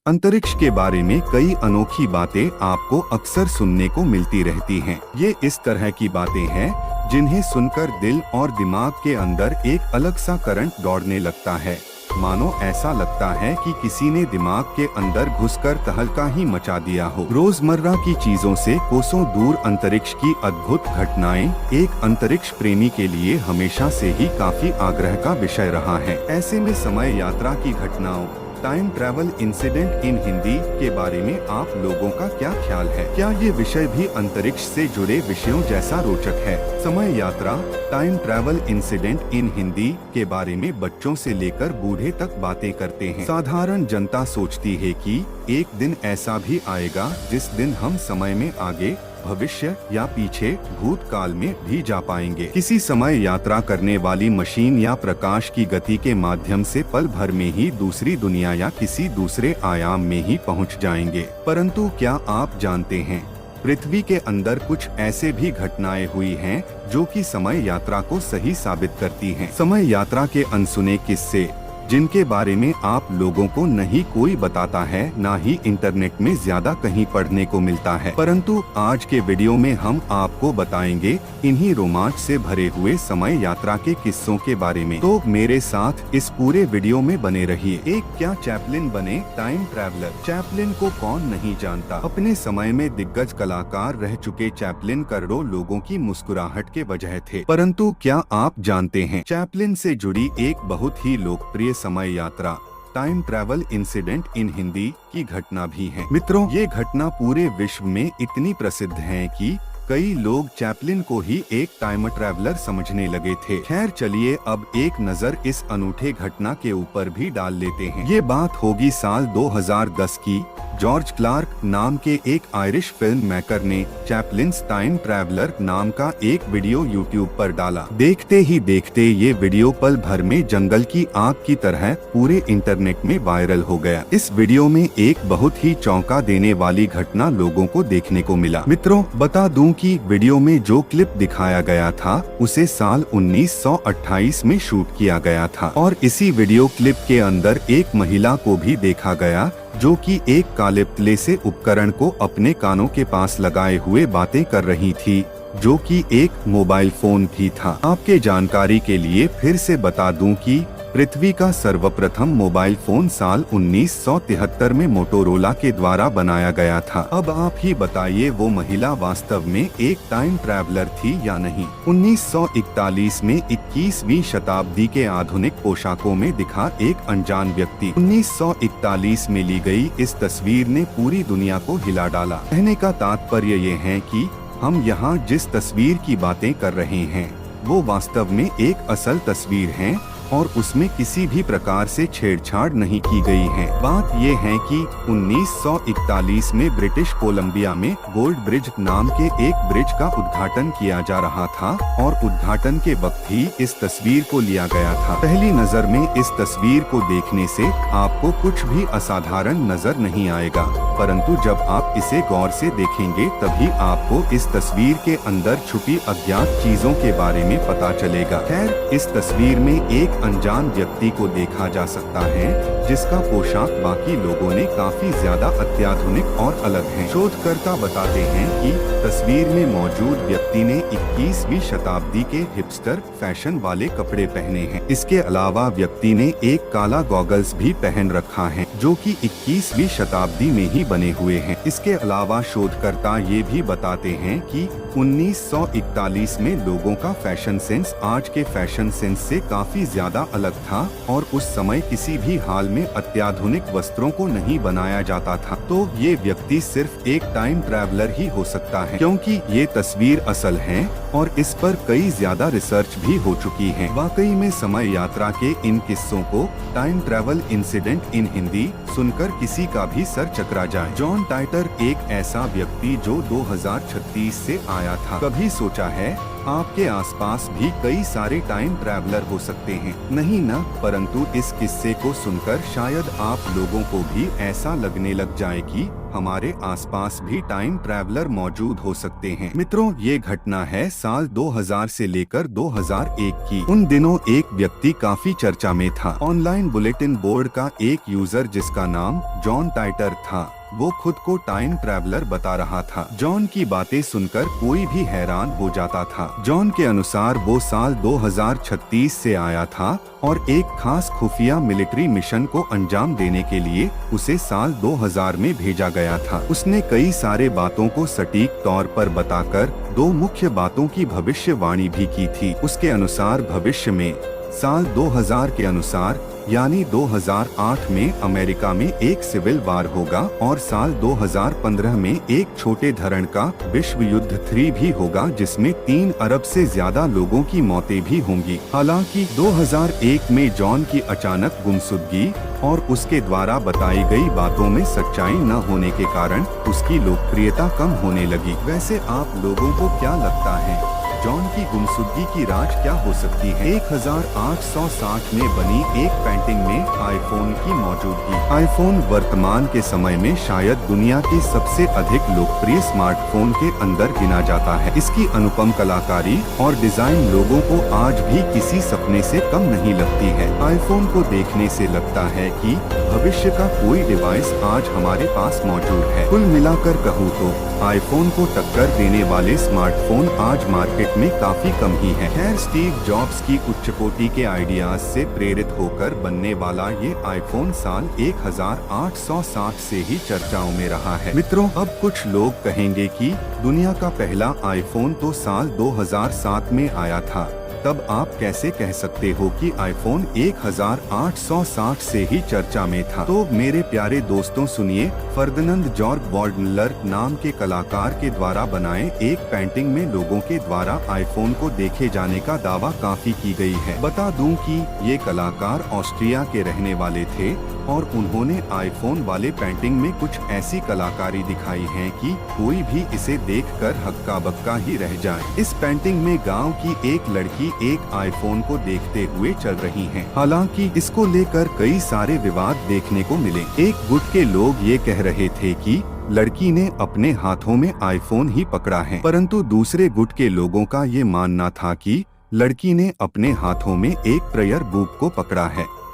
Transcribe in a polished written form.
अंतरिक्ष के बारे में कई अनोखी बातें आपको अक्सर सुनने को मिलती रहती हैं। ये इस तरह की बातें हैं जिन्हें सुनकर दिल और दिमाग के अंदर एक अलग सा करंट दौड़ने लगता है। मानो ऐसा लगता है कि किसी ने दिमाग के अंदर घुसकर तहलका ही मचा दिया हो। रोजमर्रा की चीजों से कोसों दूर अंतरिक्ष की अद्भुत घटनाएं एक अंतरिक्ष प्रेमी के लिए हमेशा से ही काफी आग्रह का विषय रहा है। ऐसे में समय यात्रा की घटनाओं, time travel incident in Hindi के बारे में आप लोगों का क्या ख्याल है? क्या ये विषय भी अंतरिक्ष से जुड़े विषयों जैसा रोचक है? समय यात्रा, time travel incident in Hindi के बारे में बच्चों से लेकर बूढ़े तक बातें करते हैं। साधारण जनता सोचती है कि एक दिन ऐसा भी आएगा जिस दिन हम समय में आगे, भविष्य या पीछे, भूतकाल में भी जा पाएंगे। किसी समय यात्रा करने वाली मशीन या प्रकाश की गति के माध्यम से पल भर में ही दूसरी दुनिया या किसी दूसरे आयाम में ही पहुंच जाएंगे। परंतु क्या आप जानते हैं, पृथ्वी के अंदर कुछ ऐसे भी घटनाएं हुई हैं जो कि समय यात्रा को सही साबित करती हैं। समय यात्रा के अनसुने किस्से जिनके बारे में आप लोगों को नहीं कोई बताता है, ना ही इंटरनेट में ज्यादा कहीं पढ़ने को मिलता है। परंतु आज के वीडियो में हम आपको बताएंगे इन्हीं रोमांच से भरे हुए समय यात्रा के किस्सों के बारे में। तो मेरे साथ इस पूरे वीडियो में बने रहिए। एक क्या चैपलिन बने टाइम ट्रैवलर? चैपलिन को कौन नहीं जानता। अपने समय में दिग्गज कलाकार रह चुके चैपलिन करोड़ों लोगों की मुस्कुराहट के वजह थे। परंतु क्या आप जानते हैं, चैपलिन से जुड़ी एक बहुत ही लोकप्रिय समय यात्रा, time travel incident in Hindi की घटना भी है। मित्रों, ये घटना पूरे विश्व में इतनी प्रसिद्ध है कि कई लोग चैपलिन को ही एक टाइम ट्रैवलर समझने लगे थे। खैर चलिए अब एक नजर इस अनूठे घटना के ऊपर भी डाल लेते हैं। ये बात होगी साल 2010 की। जॉर्ज क्लार्क नाम के एक आयरिश फिल्म मेकर ने चैपलिन्स टाइम ट्रैवलर नाम का एक वीडियो यूट्यूब पर डाला। देखते ही देखते ये वीडियो पल भर में जंगल की आग की तरह पूरे इंटरनेट में वायरल हो गया। इस वीडियो में एक बहुत ही चौंका देने वाली घटना लोगों को देखने को मिला। मित्रों, बता दूं कि वीडियो में जो क्लिप दिखाया गया था उसे साल 1928 में शूट किया गया था और इसी वीडियो क्लिप के अंदर एक महिला को भी देखा गया जो कि एक काले पतले से उपकरण को अपने कानों के पास लगाए हुए बातें कर रही थी, जो कि एक मोबाइल फोन भी था। आपके जानकारी के लिए फिर से बता दूं कि पृथ्वी का सर्वप्रथम मोबाइल फोन साल 1973 में मोटोरोला के द्वारा बनाया गया था। अब आप ही बताइए, वो महिला वास्तव में एक टाइम ट्रैवलर थी या नहीं? 1941 में 21वीं शताब्दी के आधुनिक पोशाकों में दिखा एक अनजान व्यक्ति। 1941 में ली गई इस तस्वीर ने पूरी दुनिया को हिला डाला। कहने का तात्पर्य ये है कि हम यहाँ जिस तस्वीर की बातें कर रहे हैं वो वास्तव में एक असल तस्वीर है और उसमें किसी भी प्रकार से छेड़छाड़ नहीं की गई है। बात ये है कि 1941 में ब्रिटिश कोलंबिया में गोल्ड ब्रिज नाम के एक ब्रिज का उद्घाटन किया जा रहा था और उद्घाटन के वक्त ही इस तस्वीर को लिया गया था। पहली नजर में इस तस्वीर को देखने से आपको कुछ भी असाधारण नजर नहीं आएगा, परंतु जब आप इसे गौर से देखेंगे तभी आपको इस तस्वीर के अंदर छुपी अज्ञात चीजों के बारे में पता चलेगा। खैर, इस तस्वीर में एक अनजान व्यक्ति को देखा जा सकता है जिसका पोशाक बाकी लोगों ने काफी ज्यादा अत्याधुनिक और अलग है। शोधकर्ता बताते हैं कि तस्वीर में मौजूद व्यक्ति ने 21वीं शताब्दी के हिपस्टर फैशन वाले कपड़े पहने हैं। इसके अलावा व्यक्ति ने एक काला गॉगल्स भी पहन रखा है जो कि 21वीं शताब्दी में ही बने हुए हैं। इसके अलावा शोधकर्ता ये भी बताते हैं कि 1941 में लोगों का फैशन सेंस आज के फैशन सेंस से काफी ज्यादा अलग था और उस समय किसी भी हाल में अत्याधुनिक वस्त्रों को नहीं बनाया जाता था। तो ये व्यक्ति सिर्फ एक टाइम ट्रैवलर ही हो सकता है, क्योंकि ये तस्वीर असल है और इस पर कई ज्यादा रिसर्च भी हो चुकी है। वाकई में समय यात्रा के इन किस्सों को, time travel incident in Hindi, सुनकर किसी का भी सर चकरा जाए। जॉन टाइटर एक ऐसा व्यक्ति जो 2036 से आया था। कभी सोचा है आपके आसपास भी कई सारे टाइम ट्रैवलर हो सकते हैं, नहीं ना? परंतु इस किस्से को सुनकर शायद आप लोगों को भी ऐसा लगने लग जाए कि हमारे आसपास भी टाइम ट्रैवलर मौजूद हो सकते हैं। मित्रों, ये घटना है साल 2000 से लेकर 2001 की। उन दिनों एक व्यक्ति काफी चर्चा में था। ऑनलाइन बुलेटिन बोर्ड का एक यूजर जिसका नाम जॉन टाइटर था, वो खुद को टाइम ट्रैवलर बता रहा था। जॉन की बातें सुनकर कोई भी हैरान हो जाता था। जॉन के अनुसार वो साल 2036 से आया था और एक खास खुफिया मिलिट्री मिशन को अंजाम देने के लिए उसे साल 2000 में भेजा गया था। उसने कई सारे बातों को सटीक तौर पर बताकर 2 मुख्य बातों की भविष्यवाणी भी की थी। उसके अनुसार भविष्य में साल 2000 के अनुसार यानी 2008 में अमेरिका में एक सिविल वार होगा और साल 2015 में एक छोटे धरण का विश्व युद्ध 3 भी होगा, जिसमें 3 अरब से ज्यादा लोगों की मौतें भी होंगी। हालांकि 2001 में जॉन की अचानक गुमशुदगी और उसके द्वारा बताई गई बातों में सच्चाई न होने के कारण उसकी लोकप्रियता कम होने लगी। वैसे आप लोगों को क्या लगता है, जॉन की गुमशुदगी की राज क्या हो सकती है? 1860 में बनी एक पेंटिंग में आईफोन की मौजूदगी। आईफोन वर्तमान के समय में शायद दुनिया के सबसे अधिक लोकप्रिय स्मार्टफोन के अंदर गिना जाता है। इसकी अनुपम कलाकारी और डिजाइन लोगों को आज भी किसी सपने से कम नहीं लगती है। आईफोन को देखने से लगता है कि भविष्य का कोई डिवाइस आज हमारे पास मौजूद है। कुल मिलाकर कहूँ तो आईफोन को टक्कर देने वाले स्मार्टफोन आज मार्केट में काफी कम ही है। खैर, स्टीव जॉब्स की उच्च कोटि के आइडियाज से प्रेरित होकर बनने वाला ये आईफोन साल 1860 से ही चर्चाओं में रहा है। मित्रों, अब कुछ लोग कहेंगे कि दुनिया का पहला आईफोन तो साल 2007 में आया था, तब आप कैसे कह सकते हो कि आईफोन 1860 से ही चर्चा में था? तो मेरे प्यारे दोस्तों सुनिए, फर्दिनांड जॉर्ग वॉल्डनर नाम के कलाकार के द्वारा बनाए एक पेंटिंग में लोगों के द्वारा आईफोन को देखे जाने का दावा काफी की गई है। बता दूं कि ये कलाकार ऑस्ट्रिया के रहने वाले थे और उन्होंने आईफोन वाले पेंटिंग में कुछ ऐसी कलाकारी दिखाई है कि कोई भी इसे देखकर हक्का बक्का ही रह जाए। इस पेंटिंग में गांव की एक लड़की एक आईफोन को देखते हुए चल रही है। हालांकि इसको लेकर कई सारे विवाद देखने को मिले। एक गुट के लोग ये कह रहे थे कि लड़की ने अपने हाथों में आईफोन ही पकड़ा है, परंतु दूसरे गुट के लोगों का ये मानना था कि लड़की ने अपने हाथों में एक प्रेयर बुक को पकड़ा है।